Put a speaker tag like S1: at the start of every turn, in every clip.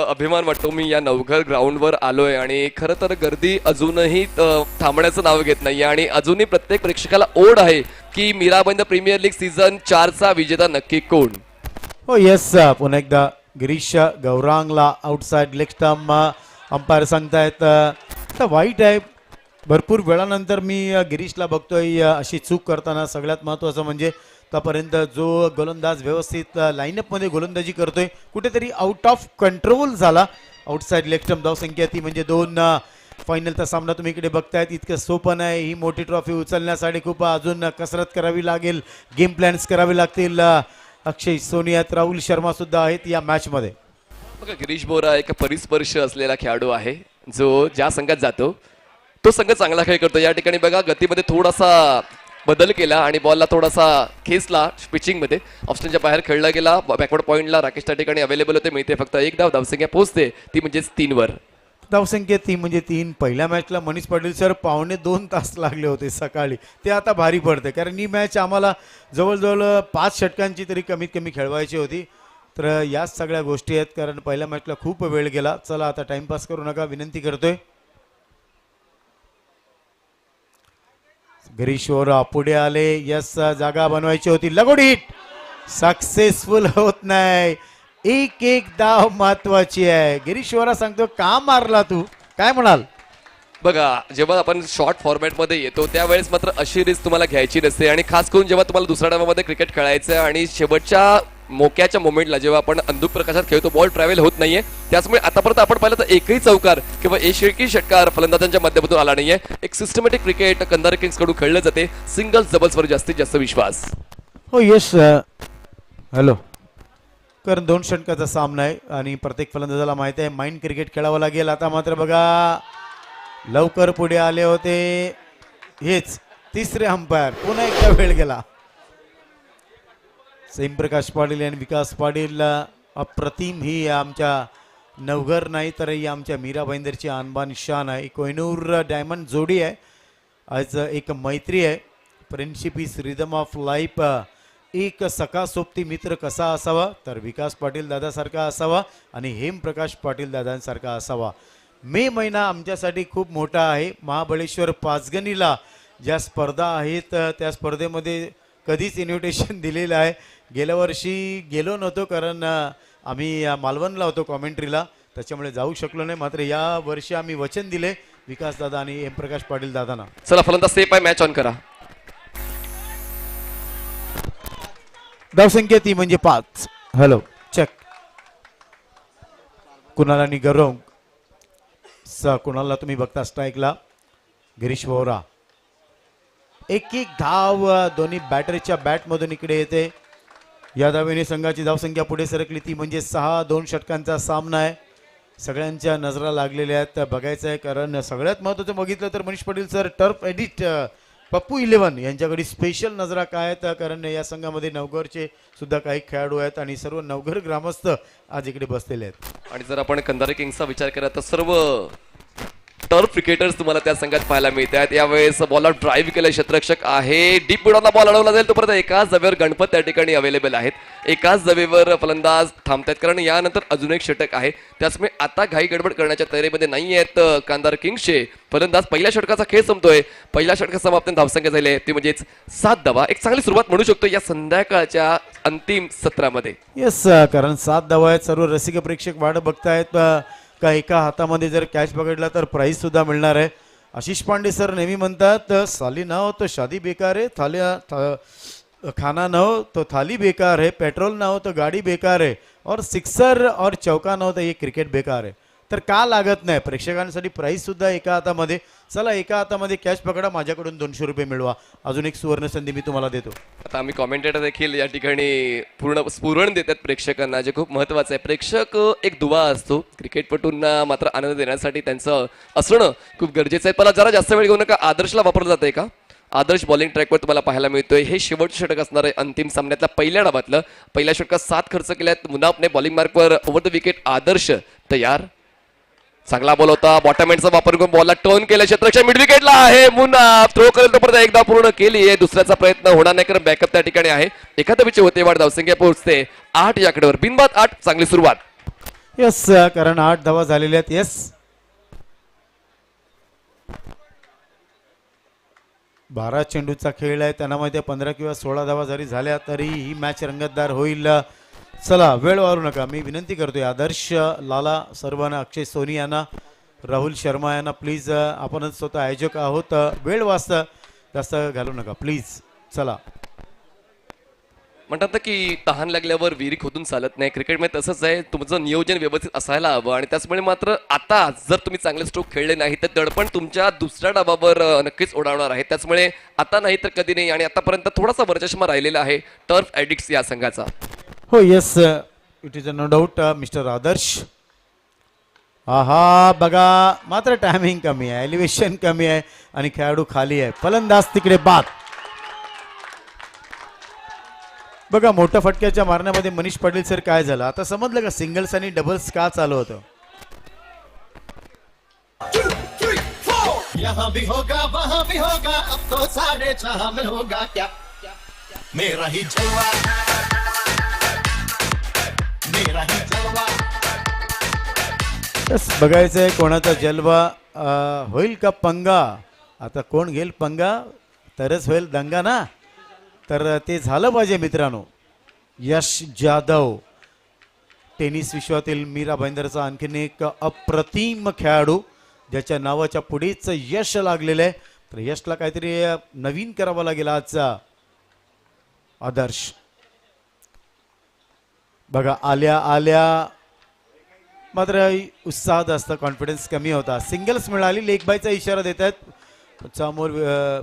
S1: अभिमान वाटतो. मी या नवघर ग्राउंडवर आलोय आणि खरं तर गर्दी अजूनही थांबण्याचं नाव घेत नाहीये आणि अजूनही प्रत्येक प्रेक्षकाला ओढ आहे की मीराबंद प्रीमियर लीग सीझन 4चा विजेता नक्की कोण.
S2: हो येस, पुन्हा एकदा गिरीश गौरांगला आउटसाइड लेग स्टंप अंपायर सांगतायत वाईट आहे. भरपूर वेळानंतर मी गिरीशला बघतोय अशी चूक करताना. सगळ्यात महत्त्वाचं म्हणजे आतापर्यंत जो गोलंदाज व्यवस्थित लाईनअपमध्ये गोलंदाजी करतोय कुठेतरी आउट ऑफ कंट्रोल झाला. आउटसाइड लेग स्टंप धावसंख्या ती म्हणजे 2. फायनलचा सामना तुम्ही इकडे बघतायत. इतकं सोपं नाही. ही मोठी ट्रॉफी उचलण्यासाठी खूप अजून कसरत करावी लागेल, गेम प्लॅन्स करावे लागतील. अक्षय सोनियात, राहुल शर्मा सुद्धा आहेत या मॅच मध्ये.
S1: बघा गिरीश बोरा एक परिस्पर्श असलेला खेळाडू आहे जो ज्या संघात जातो तो संघ चांगला खेळ करतो. या ठिकाणी बघा गतीमध्ये थोडासा बदल केला आणि बॉलला थोडासा खेचला. पिचिंग मध्ये ऑप्शनच्या बाहेर खेळला गेला. बॅकवर्ड पॉईंटला राकेश त्या ठिकाणी अवेलेबल होते. मिळते फक्त 1 धाव. धावसंख्या पोहोचते ती म्हणजेच 3 वर.
S2: धावसंख्या 3 म्हणजे 3. पहिल्या मॅचला मनीष पाटील सर 2.25 तास लागले होते सकाळी. ते आता भारी पडते कारण ही मॅच आम्हाला जवळजवळ 5 षटकांची तरी कमीत कमी खेळवायची होती. तर याच सगळ्या गोष्टी आहेत कारण पहिल्या मॅचला खूप वेळ गेला. चला आता टाइमपास करू नका विनंती करतोय. गिरीश्वर पुढे आले. यस, जागा बनवायची होती. लगोडी हिट सक्सेसफुल होत नाही. एक धाव महत्वाची आहे. गिरीश्वरा सांगतो का मारला तू, काय म्हणाल.
S1: बघा जेव्हा आपण शॉर्ट फॉर्मॅटमध्ये येतो त्यावेळेस मात्र अशी रिस्क तुम्हाला घ्यायची नसते आणि खास करून जेव्हा तुम्हाला दुसऱ्या डावामध्ये क्रिकेट खेळायचं आहे आणि शेवटच्या मोक्याच्या मोमेंटला जेव्हा आपण अंधुक प्रकाशात खेळतो बॉल ट्रॅव्हल होत नाहीये. त्याचमुळे आतापर्यंत आपण पाहिलं तर एकही चौकार किंवा एकही षटकार फलंदाजांच्या माध्यमातून आला नाहीये. एक सिस्टमॅटिक क्रिकेट कंधार किंग्स कडून खेळलं जाते. सिंगल्स डबल्सवर जास्तीत जास्त विश्वास.
S2: हो यस, हॅलो. कारण 2 षटकाचा सामना आहे आणि प्रत्येक फलंदाजाला माहिती आहे माइंड क्रिकेट खेळावं लागेल. आता मात्र बघा लवकर पुढे आले होते. हेच तिसरे अंपायर. पुन्हा एकदा वेळ गेला. प्रकाश पाटील आणि विकास पाटील अप्रतिम ही आमच्या नवघर नाही तर ही आमच्या मीरा भाईंदरची आणबान शान आहे. कोहिनूर डायमंड जोडी आहे. आज एक मैत्री आहे. Friendship is rhythm of life. एक सखा सोबती मित्र कसा असावा तर विकास पाटील दादासारखा असावा आणि हेमप्रकाश पाटील दादांसारखा असावा. मे महिना आमच्यासाठी खूप मोठा आहे. महाबळेश्वर पाचगणीला ज्या स्पर्धा आहेत त्या स्पर्धेमध्ये कधीच इन्व्हिटेशन दिलेलं आहे. गेल्या वर्षी गेलो नव्हतो कारण आम्ही मालवणला होतो कॉमेंट्रीला, त्याच्यामुळे जाऊ शकलो नाही. मात्र या वर्षी आम्ही वचन दिले विकास दादा आणि हेमप्रकाश पाटील दादांना.
S1: चला फलंदाज सेफ आहे. मॅच ऑन करा.
S2: धावसंख्या ती म्हणजे 5. Hello check. कुणाल आणि गौरव कुणालला तुम्ही बघता स्ट्राईकला. गिरीश वोरा. एक धाव दोन्ही बॅटरीच्या बॅटमधून इकडे येते. या धावेने संघाची धावसंख्या पुढे सरकली ती म्हणजे 6. 2 षटकांचा सामना आहे. सगळ्यांच्या नजरा लागलेल्या आहेत. बघायचं आहे कारण सगळ्यात महत्त्वाचं बघितलं तर Manish Patil sir turf edit Pappu 11 यांच्याकडे स्पेशल नजरा काय आहेत कारण या संघामध्ये नवघरचे सुद्धा काही खेळाडू आहेत आणि सर्व नवघर ग्रामस्थ आज इकडे बसलेले आहेत.
S1: आणि जर आपण कंधारे किंग्सचा विचार केला तर सर्व टर्फ क्रिकेटर्स तुम्हाला त्या संघात पाहायला मिळतात. यावेळेस बॉलर ड्राईव्ह केलं क्षेत्ररक्षक आहे. डीप मिडॉनला बॉल अडवला जाईल तोपर्यंत एकाच जागेवर गणपत त्या ठिकाणी अवेलेबल आहेत. एकाच जागेवर फलंदाज थांबतात कारण यानंतर अजून एक षटक आहे. त्याचमुळे आता घाई गडबड करण्याच्या तयारीमध्ये नाही आहेत कांदार किंग्सचे फलंदाज. पहिल्या षटकाचा खेळ संपतोय. पहिल्या षटका समाप्त धावसंख्या झाली आहे ती म्हणजेच 7 धावा. एक चांगली सुरुवात म्हणू शकतो या संध्याकाळच्या अंतिम सत्रामध्ये.
S2: येस, कारण 7 धावा आहेत. सर्व रसिक प्रेक्षक वाट बघतायत का एका हातामध्ये जर कॅच पकडला तर प्राइज सुद्धा मिळणार आहे. आशिष पांडे सर नेहमी म्हणतात साली ना हो तो शादी बेकार है, खाना ना हो तो थाली बेकार है, पेट्रोल ना हो तो गाडी बेकार है और सिक्सर और चौका ना हो तो ये क्रिकेट बेकार है. तर का लागत नाही. प्रेक्षकांसाठी प्राइज सुद्धा एका हातामध्ये. चला एका हातामध्ये कॅच पकडा, माझ्याकडून 200 रुपये मिळवा. अजून एक सुवर्ण संधी मी तुम्हाला देतो.
S1: आता आम्ही कॉमेंटेटर देखील या ठिकाणी पूर्ण स्फुरण देतात प्रेक्षकांना जे खूप महत्त्वाचं आहे. प्रेक्षक एक दुवा असतो. क्रिकेटपटूंना मात्र आनंद देण्यासाठी त्यांचं असणं खूप गरजेचं आहे. मला जरा जास्त वेळ घेऊ नका. आदर्शला वापरलं जातंय का. आदर्श बॉलिंग ट्रॅकवर तुम्हाला पाहायला मिळतोय. हे शेवटचं षटक असणार आहे अंतिम सामन्यातल्या पहिल्या डावातलं. पहिल्या षटकात 7 खर्च केल्यात मुनाफने. बॉलिंग मार्कवर ओव्हर द विकेट आदर्श तयार. चांगला बॉल होता. बॉटम एंडचा वापर करून बॉलला टर्न केलं. क्षेत्ररक्षक मिड विकेटला आहे. मुनाफ थ्रो करेल तोपर्यंत एकदा पूर्ण केली आहे. दुसऱ्याचा प्रयत्न होणार नाही कारण बॅकअप त्या ठिकाणी आहे. एखाद्या पिच होते वाढ धावसंख्या पोहोचते 8 या आकड्यावर. बिनबाद 8. चांगली सुरुवात.
S2: यस, कारण 8 धावा झालेल्या आहेत. यस, 12 चेंडूचा खेळ आहे, त्यांना माहिती आहे 15 किंवा 16 धावा जरी झाल्या तरी ही मॅच रंगतदार होईल. चला, वेळ वारू नका, मी विनंती करतोय आदर्श, लाला, सर्वांना, अक्षय सोनी यांना, राहुल शर्मा यांना, प्लीज आपणच स्वतः आयोजक आहोत, वेळ वाचता जास्त घालू नका प्लीज. चला,
S1: म्हणतात ना की तहान लागल्यावर विहिरी खोदून चालत नाही. क्रिकेटमध्ये तसंच आहे, तुमचं नियोजन व्यवस्थित असायला हवं आणि त्याचमुळे मात्र आता जर तुम्ही चांगले स्ट्रोक खेळले नाही तर दडपण तुमच्या दुसऱ्या डावावर नक्कीच ओढवणार आहे. त्याचमुळे आता नाही तर कधी नाही आणि आतापर्यंत थोडासा वरचष्मा राहिलेला आहे टर्फ ॲडिक्ट्स या संघाचा.
S2: हो yes, it is a no doubt mister Adarsh. आहा, बघा मात्र टायमिंग कमी आहे, एलिव्हेशन कमी आहे आणि खेळाडू खाली आहे. फलंदाज तिकडे बाद. बघा, मोठ्या फटक्याच्या मारण्यामध्ये मनीष पाटील सर काय झालं आता समजलं का, सिंगल्स आणि डबल्स का चालू होतं.
S3: यहाँ भी होगा वहाँ भी होगा, अब तो 4.5 में होगा क्या, मेरा ही जलवा, मेरा ही जलवा.
S2: यस, बघायचंय कोणाचा जलवा होईल का पंगा. आता कोण घेईल पंगा तरच होईल दंगा ना, तर ते झालं पाहिजे मित्रांनो. यश जाधव, टेनिस विश्वातील मीरा भाईंदरचा आणखीन एक अप्रतिम खेळाडू ज्याच्या नावाच्या पुढेच यश लागलेलं आहे. तर यशला काहीतरी नवीन करावं लागेल आजचा. आदर्श बघा, आल्या आल्या मात्र उत्साह जास्त, कॉन्फिडन्स कमी होता. सिंगल्स मिळाली, लेग बायचा इशारा देत आहेत समोर.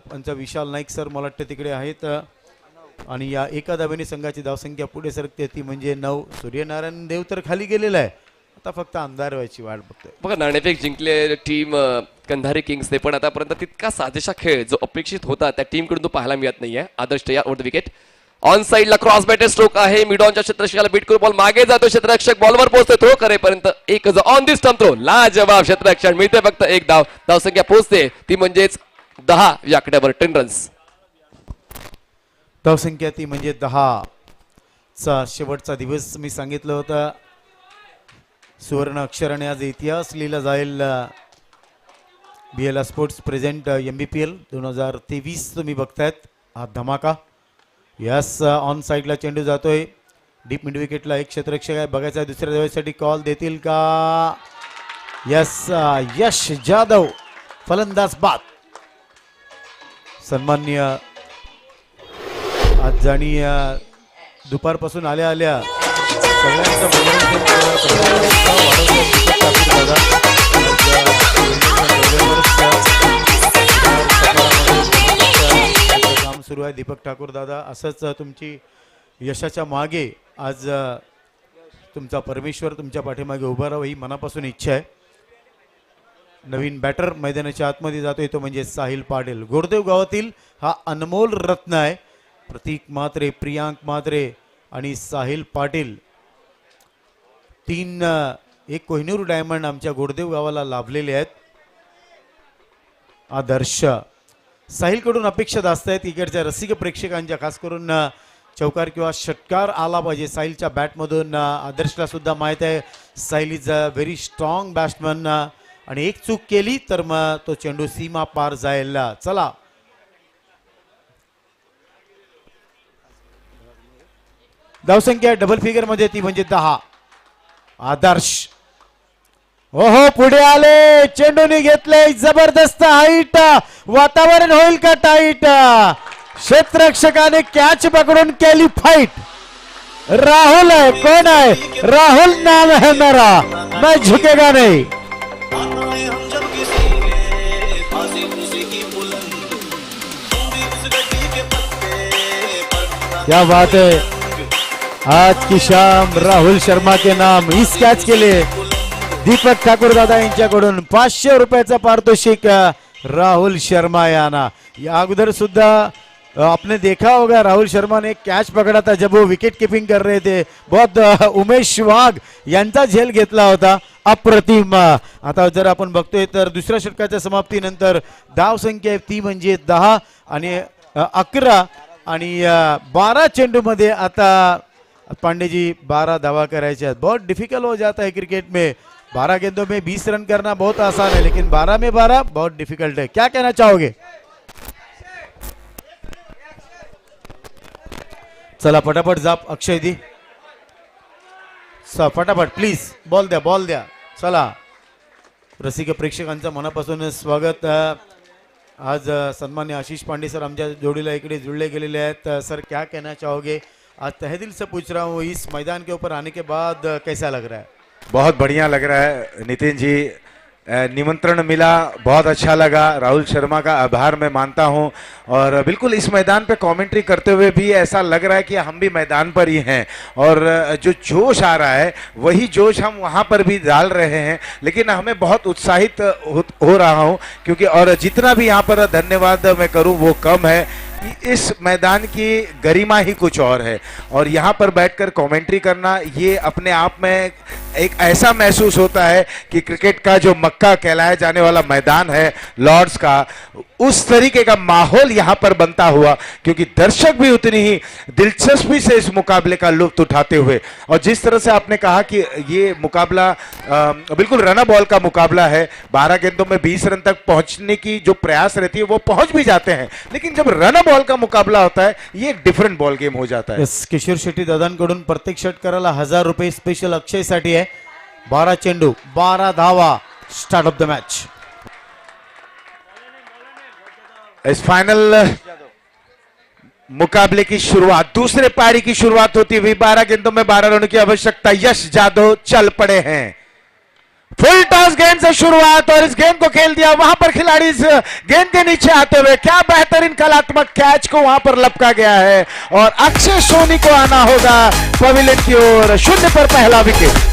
S2: पंचा विशाल नाईक सर मला वाटतं तिकडे आहेत आणि या एका धावेने संघाची धावसंख्या पुढे सरकते, ती म्हणजे 9. सूर्यनारायण देव तर खाली गेलेला आहे, आता फक्त अंधार व्हायची वाट बघतोय.
S1: बघा, नाणेफेक जिंकले टीम कंधारी किंग्सने, पण आतापर्यंत तितका साजेसा खेळ जो अपेक्षित होता त्या टीमकडून तो पाहायला मिळत नाहीये. आदर्श या ओव्हर द विकेट, ऑन साइडला क्रॉस बॅटेड स्ट्रोक आहे, मिड ऑनच्या क्षेत्ररक्षकाला बीट करून बॉल मागे जातो, क्षेत्ररक्षक बॉलवर पोहोचतोय, थ्रो करेपर्यंत एक ऑन दी स्टंप थ्रो, लाजवाब क्षेत्ररक्षण, मिळते फक्त एक धाव. धावसंख्या पोहोचते ती म्हणजेच 10 या आकड्यावर, 10 रन्स.
S2: धावसंख्या ती म्हणजे 10 चा शेवटचा दिवस मी सांगितलं होतं. सुवर्ण अक्षराने आज इतिहास लिहिला जाईल. BLR स्पोर्ट्स प्रेझेंट MBPL 2023 तुम्ही बघतायत हा धमाका. यस, ऑन साईडला चेंडू जातोय, डीप मिड विकेटला एक क्षेत्ररक्षक आहे, बघायचा दुसऱ्या धावेसाठी कॉल देतील का. यस, यश जाधव फलंदाज बाद. सन्मान्य आज आणि दुपारपासून आल्या आल्या सगळ्यांचं काम सुरू आहे. दीपक ठाकूर दादा, असंच तुमची यशाच्या मागे आज तुमचा परमेश्वर तुमच्या पाठीमागे उभा राहावं ही मनापासून इच्छा आहे. नवीन बॅटर मैदानाच्या आतमध्ये जातोय तो म्हणजे साहिल पाटील. गोरदेव गावातील हा अनमोल रत्न आहे. प्रतीक म्हात्रे, प्रियांक म्हात्रे आणि साहिल पाटील, 3 एक कोहिनूर डायमंड आमच्या गोरदेव गावाला लाभलेले आहेत. आदर्श, साहिलकडून अपेक्षा जास्त आहेत इकडच्या रसिक प्रेक्षकांच्या, खास करून चौकार किंवा षटकार आला पाहिजे साहिलच्या बॅटमधून. आदर्शला सुद्धा माहीत आहे Sahil is a very strong batsman आणि एक चूक केली तर मग तो चेंडू सीमा पार जाईल. चला, धावसंख्या डबल फिगर मध्ये ती म्हणजे 10. आदर्श, ओहो, पुढे आले, चेंडूने घेतले, जबरदस्त हाईट, वातावरण होईल का टाईट. क्षेत्ररक्षकाने कॅच पकडून केली फाईट. राहुल है, कौन है, राहुल नाम है मेरा, मैं झुकेगा नहीं.
S3: हम जब किसी फांसी खुशी की बुलंद, उस गड्डी के पत्ते पर
S2: क्या बात है. आज की शाम राहुल शर्मा के नाम. इस कॅच के लिए दीपक ठाकूर दादा यांच्याकडून 500 रुपयाचा पारितोषिक राहुल शर्मा यांना. या अगोदर सुद्धा आपने देखा होगा राहुल शर्मा ने कैच पकड़ा था जब वो विकेट कीपिंग कर रहे थे. बहुत उमेश वाघ यांचा झेल घेतला होता, अप्रतिम. आता जर आपण बघतोय तर दुसऱ्या षटकाच्या समाप्तीनंतर धाव संख्या ती म्हणजे 10 आणि 11 आणि 12 चेंडूमध्ये आता पांडे जी 12 धावा करायचे हैं। बहुत डिफिकल्ट हो जाता है क्रिकेट में। 12 गेंदों में 20 रन करना बहुत आसान है, लेकिन 12 में 12 बहुत डिफिकल्ट है। क्या कहना चाहोगे? चला फटाफट जाप अक्षय दी, फटाफट प्लीज बॉल द्या चला। रसिक प्रेक्षकांचं मनापासून स्वागत। आज सन्मान्य आशीष पांडे सर आमच्या जोड़ीला इकडे जुड़ले गेलेले आहेत। सर क्या कहना चाहोगे? आज तहे दिल से पूछ रहा हूँ, इस मैदान के ऊपर आने के बाद कैसा लग रहा है?
S4: बहुत बढ़िया लग रहा है नितिन जी, निमंत्रण मिला, बहुत अच्छा लगा। राहुल शर्मा का आभार मैं मानता हूं, और बिल्कुल इस मैदान पे कमेंट्री करते हुए भी ऐसा लग रहा है कि हम भी मैदान पर ही हैं, और जो जोश आ रहा है वही जोश हम वहां पर भी डाल रहे हैं। लेकिन हमें बहुत उत्साहित हो रहा हूं, क्योंकि और जितना भी यहाँ पर धन्यवाद मैं करूं वो कम है। इस मैदान की गरिमा ही कुछ और है, और यहाँ पर बैठकर कमेंट्री करना ये अपने आप में एक ऐसा महसूस होता है कि क्रिकेट का जो मक्का कहलाया जाने वाला मैदान है लॉर्ड्स का, उस तरीके का माहौल यहाँ पर बनता हुआ, क्योंकि दर्शक भी उतनी ही दिलचस्पी से इस मुकाबले का लुत्फ उठाते हुए, और जिस तरह से आपने कहा कि ये मुकाबला बिल्कुल रन बॉल का मुकाबला है। 12 गेंदों में 20 रन तक पहुंचने की जो प्रयास रहती है वो पहुंच भी जाते हैं, लेकिन जब रन बॉल का मुकाबला होता है ये एक डिफरेंट बॉल गेम हो जाता है।
S2: किशोर शेट्टी दादांकडून प्रत्येक षटकाराला 1000 रुपये स्पेशल अक्षयसाठी आहे। 12 चेंडू 12 धावा, start of the match.
S4: Is final मुकाबले की शुरुआत, दूसरे पारी की शुरुआत होती हुई 12 गेंदों में 12 रनों की आवश्यकता। यश जादव चल पड़े हैं। फुल टॉस गेंद से शुरुआत, और इस गेंद को खेल दिया। वहां पर खिलाड़ी इस गेंद के नीचे आते हुए क्या बेहतरीन कलात्मक कैच को वहां पर लपका गया है, और अक्षय सोनी को आना होगा पवेलियन की ओर। 0 पर पहला विकेट।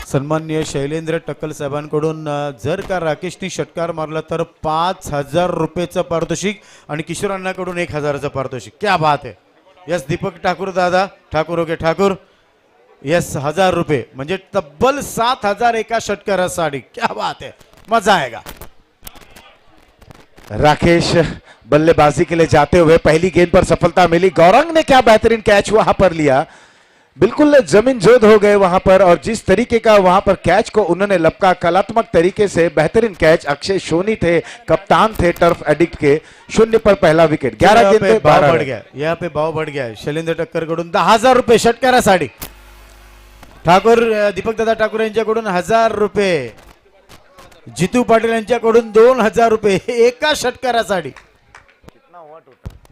S2: सन्माननीय शैलेंद्र टक्कल साहेबांकडून जर का राकेशनी षटकार मारला तर 5000 रुपयेचं पारितोषिक, आणि किशोर अण्णाकडून 1000चं पारितोषिक। क्या बात है। यस दीपक ठाकूर दादा, ठाकूर ओके ठाकूर, यस 1000 रुपये म्हणजे तब्बल 7000 एका षटकारासाठी। क्या बात है, मजा आएगा।
S4: राकेश बल्लेबाजी के लिए जाते हुए पहली गेंद पर सफलता मिली। गौरंग ने क्या बेहतरीन कैच वहां पर लिया, बिल्कुल जमीन जोद हो गए वहां पर, और जिस तरीके का वहां पर कैच को उन्होंने लपका, कलात्मक तरीके से बेहतरीन कैच। अक्षय सोनी थे, कप्तान थे टर्फ एडिक्ट के। 0 पर पहला विकेट। 11 गेंद पे
S2: भाव बढ़ गया, यहाँ पे भाव बढ़ गया है। शैलेंद्र टक्कर कडून 10,000 रुपये षटकारासाठी। ठाकूर दीपक दादा ठाकूर यांच्याकडून 1000 रुपये, जितू पाटील यांच्याकडून 2000 रुपये एका षटकारासाठी।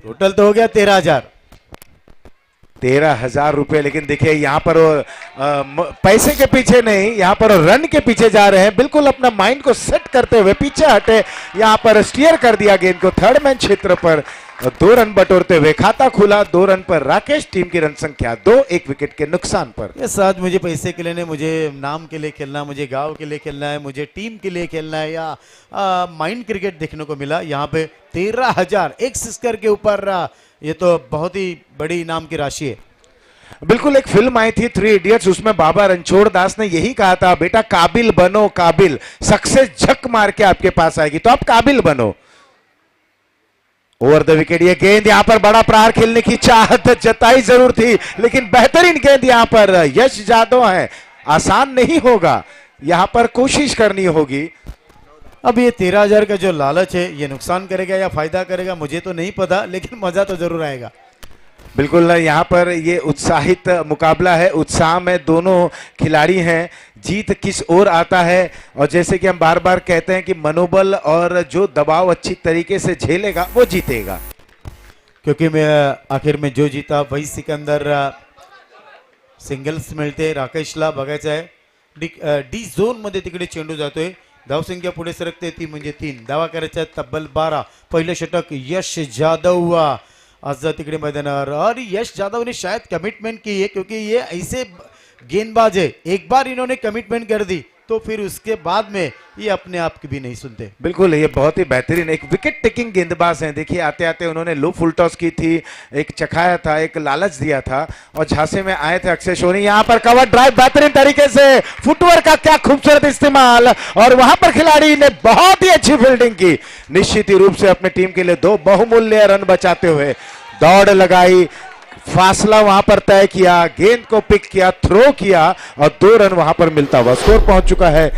S2: टोटल तो हो गया 13,000।
S4: 13,000 रुपए। लेकिन देखिए यहाँ पर पैसे के पीछे नहीं, यहाँ पर रन के पीछे जा रहे हैं। बिल्कुल अपना माइंड को सेट करते हुए पीछे हटे, यहाँ पर स्टीयर कर दिया गेंद को थर्ड मैन क्षेत्र पर। 2 रन बटोरते हुए खाता खुला। 2 रन पर राकेश, टीम की रन संख्या 2, 1 विकेट के नुकसान पर।
S2: ये आज मुझे पैसे के लिए नहीं, मुझे नाम के लिए खेलना, मुझे गांव के लिए खेलना है, मुझे टीम के लिए खेलना है, या माइंड क्रिकेट देखने को मिला। यहाँ पे 13,000 एक सिस्कर के ऊपर, ये तो बहुत ही बड़ी इनाम की राशि है।
S4: बिल्कुल एक फिल्म आई थी 3 इडियट्स, उसमें बाबा रणछोड़ दास ने यही कहा था, बेटा काबिल बनो काबिल, सक्सेस झक मार के आपके पास आएगी, तो आप काबिल बनो। ओवर द विकेट ये गेंद, यहां पर बड़ा प्रहार खेलने की चाहत जताई जरूर थी, लेकिन बेहतरीन गेंद यहां पर यश जादव है। आसान नहीं होगा, यहां पर कोशिश करनी होगी।
S2: अब ये 13,000 का जो लालच है, ये नुकसान करेगा या फायदा करेगा मुझे तो नहीं पता, लेकिन मजा तो जरूर आएगा।
S4: बिल्कुल यहाँ पर ये उत्साहित मुकाबला है, उत्साह में दोनों खिलाड़ी हैं। जीत किस ओर आता है, और जैसे कि हम बार बार कहते हैं कि मनोबल और जो दबाव अच्छी तरीके से झेलेगा वो जीतेगा।
S2: क्योंकि मैं आखिर में जो जीता वही सिकंदर सिंगल्स मिळते। राकेशला बघायचं आहे डी झोन मध्ये तिकडे चेंडू जातोय, धावसंख्या पुढे सरकते ती म्हणजे 3 धावा करायच्या तब्बल 12। पहिलं षटक यश जादव आज तिकडे मैदानावर, और यश जादव ने शायद कमिटमेंट की है, क्योंकि ये ऐसे गेंदबाज है, एक बार इन्होंने कमिटमेंट कर दी तो फिर उसके बाद में ये अपने आप की भी नहीं सुनते।
S4: बिल्कुल, ये बहुत ही बेहतरीन एक विकेट टेकिंग गेंदबाज हैं। देखिए आते आते उन्होंने लो फुल टॉस की थी, एक चखाया था, एक लालच दिया था और झांसे में आए थे अक्षय सोनी। यहाँ पर कवर ड्राइव बेहतरीन तरीके से, फुटवर्क का क्या खूबसूरत इस्तेमाल, और वहां पर खिलाड़ी ने बहुत ही अच्छी फील्डिंग की, निश्चित ही रूप से अपने टीम के लिए 2 बहुमूल्य रन बचाते हुए दौड़ लगाई, फासला वहां पर तय किया, गेंद को पिक किया, थ्रो किया और 2 रन वहां पर मिलता हुआ स्कोर पहुंच चुका है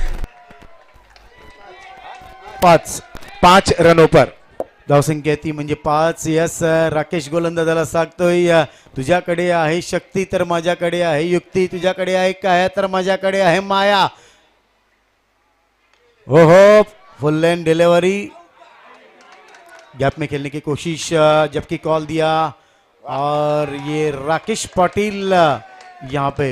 S4: 5 रनों पर।
S2: धावसंख्या ती म्हणजे 5. यस, राकेश गोलंदाजाला सांगतोय तुझ्याकडे आहे शक्ती तर माझ्याकडे आहे युक्ती, तुझ्याकडे आहे काय तर माझ्याकडे आहे माया. ओहो, फुल लाइन डिलीवरी, गैप में खेलने की कोशिश, जबकि कॉल दिया और ये राकेश पाटिल यहाँ पे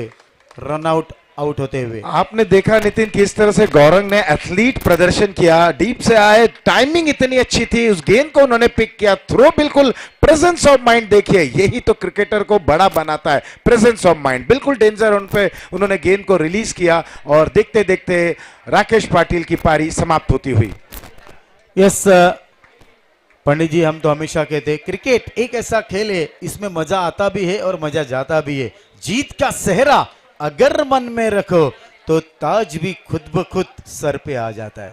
S2: रन आउट होते हुए।
S4: आपने देखा नितिन किस तरह से गौरंग ने एथलीट प्रदर्शन किया, डीप से आए, टाइमिंग इतनी अच्छी थी, उस गेंद को उन्होंने पिक किया, थ्रो बिल्कुल प्रेजेंस ऑफ माइंड। देखिए यही तो क्रिकेटर को बड़ा बनाता है, प्रेजेंस ऑफ माइंड। बिल्कुल डेंजर उन पे उन्होंने गेंद को रिलीज किया और देखते देखते राकेश पाटिल की पारी समाप्त होती हुई।
S2: यस पंडित जी, हम तो हमेशा कहते हैं क्रिकेट एक ऐसा खेल है इसमें मजा आता भी है और मजा जाता भी है। जीत का सेहरा अगर मन में रखो तो ताज भी खुद ब खुद सर पे आ जाता है।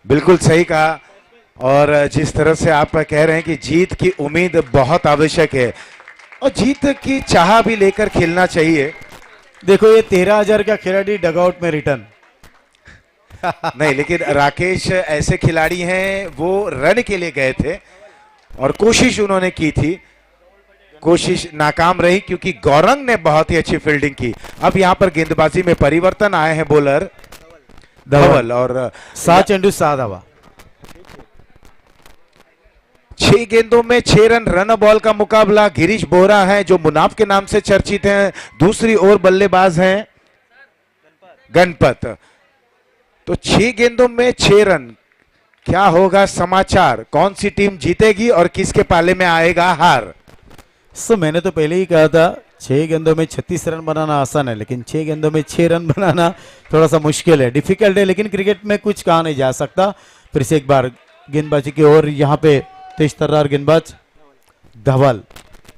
S4: बिल्कुल सही कहा, और जिस तरह से आप कह रहे हैं कि जीत की उम्मीद बहुत आवश्यक है और जीत की चाह भी लेकर खेलना चाहिए।
S2: देखो ये 13,000 का खिलाड़ी डगआउट में रिटर्न
S4: नहीं, लेकिन राकेश ऐसे खिलाड़ी हैं, वो रन के लिए गए थे और कोशिश उन्होंने की थी, कोशिश नाकाम रही क्योंकि गौरंग ने बहुत ही अच्छी फील्डिंग की। अब यहां पर गेंदबाजी में परिवर्तन आए हैं बोलर धवल और
S2: 6 चेंडू 6 धावा,
S4: 6 गेंदों में 6 रन, रन बॉल का मुकाबला। गिरीश बोहरा है जो मुनाफ के नाम से चर्चित हैं, दूसरी ओर बल्लेबाज हैं गणपत। तो 6 गेंदों में 6 रन, क्या होगा समाचार, कौन सी टीम जीतेगी और किसके पाले में आएगा हार?
S2: मैंने तो पहले ही कहा था 6 गेंदों में 36 रन बनाना आसान है, लेकिन 6 गेंदों में 6 रन बनाना थोड़ा सा मुश्किल है, डिफिकल्ट है। लेकिन क्रिकेट में कुछ कहा नहीं जा सकता। फिर से एक बार गेंदबाजी की ओर, यहाँ पे तेज तर्रार गेंदबाज धवल,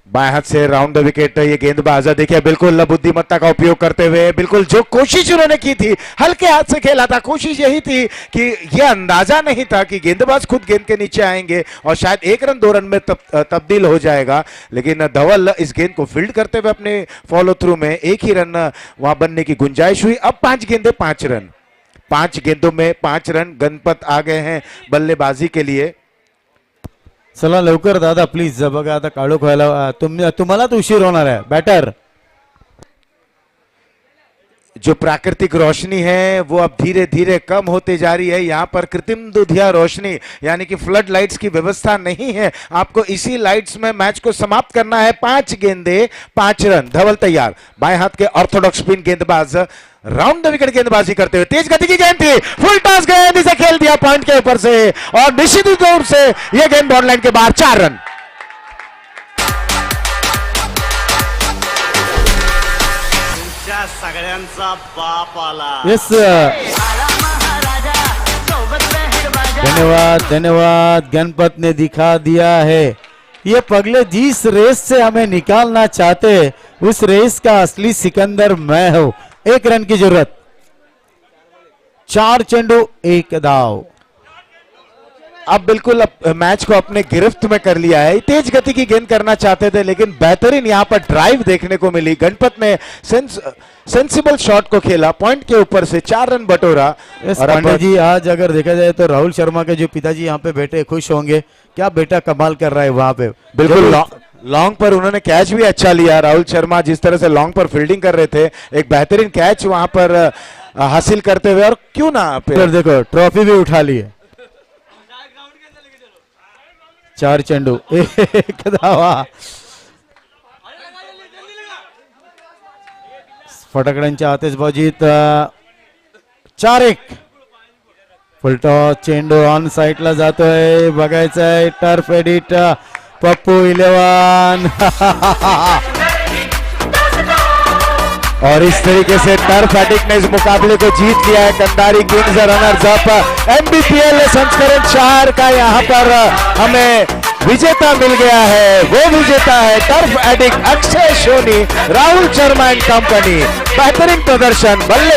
S4: बाएं हाथ से राउंड द विकेट ये गेंदबाज। देखिए बिल्कुल बुद्धिमत्ता का उपयोग करते हुए, बिल्कुल जो कोशिश उन्होंने की थी, हल्के हाथ से खेला था। कोशिश यही थी कि यह अंदाजा नहीं था कि गेंदबाज खुद गेंद के नीचे आएंगे और शायद 1 रन 2 रन में तब्दील हो जाएगा, लेकिन धवल इस गेंद को फील्ड करते हुए अपने फॉलो थ्रू में 1 ही रन वहां बनने की गुंजाइश हुई। अब 5 गेंदे 5 रन, 5 गेंदों में 5 रन। गणपत आ गए हैं बल्लेबाजी के लिए।
S2: चला लवकर दादा प्लीज, बघा आता काळोख व्हायला, तुम्हाला तो उशीर होणार आहे। बैटर
S4: जो प्राकृतिक रोशनी है वो अब धीरे धीरे कम होते जा रही है। यहाँ पर कृत्रिम दुधिया रोशनी यानी कि फ्लड लाइट्स की व्यवस्था नहीं है, आपको इसी लाइट्स में मैच को समाप्त करना है। 5 गेंदे 5 रन। धवल तैयार, बाएं हाथ के ऑर्थोडॉक्स स्पिन गेंदबाज राउंड द विकेट गेंदबाजी करते हुए, तेज गति की गेंद थी, फुल टॉस गेंद, इसे खेल दिया पॉइंट के ऊपर से और निश्चित तौर से यह गेंद बॉर्डर लाइन के बाहर। 4 रन।
S5: सगळ्यांचा बाप आला।
S2: यस, धन्यवाद धन्यवाद, गणपत ने दिखा दिया है। ये पगले जिस रेस से हमें निकालना चाहते उस रेस का असली सिकंदर मैं हूं। 1 रन की जरूरत, 4 चेंडू 1 दाव।
S4: अब बिल्कुल मैच को अपने गिरफ्त में कर लिया है। तेज गति की गेंद करना चाहते थे लेकिन बेहतरीन यहां पर ड्राइव देखने को मिली। गणपत ने सेंसिबल शॉट को खेला, पॉइंट के ऊपर से 4 रन बटोरा।
S2: और पांडे जी, आज अगर देखा जाए तो राहुल शर्मा के जो पिताजी यहाँ पे बैठे खुश होंगे, क्या बेटा कमाल कर रहा है वहां पे।
S4: बिल्कुल लॉन्ग पर उन्होंने कैच भी अच्छा लिया। राहुल शर्मा जिस तरह से लॉन्ग पर फील्डिंग कर रहे थे, एक बेहतरीन कैच वहां पर हासिल करते हुए, और क्यों ना
S2: फिर देखो ट्रॉफी भी उठा ली है। 4 चेंडू 1 धावा। फटाकड्यांच्या आतिषबाजीत 4-1। फुलटॉस चेंडू ऑन साइडला जातोय, बघायचंय टर्फ एडिट, पप्पू 11
S4: और इस तरीके से टर्फ एडिक्ट ने इस मुकाबले को जीत लिया है। Kandhari Kings runners up MBPL संस्करण 4 का यहाँ पर हमें विजेता मिल गया है। वो विजेता है turf addict Akshay Soni, Rahul Sharma and company. बेहतरीन प्रदर्शन, बल्ले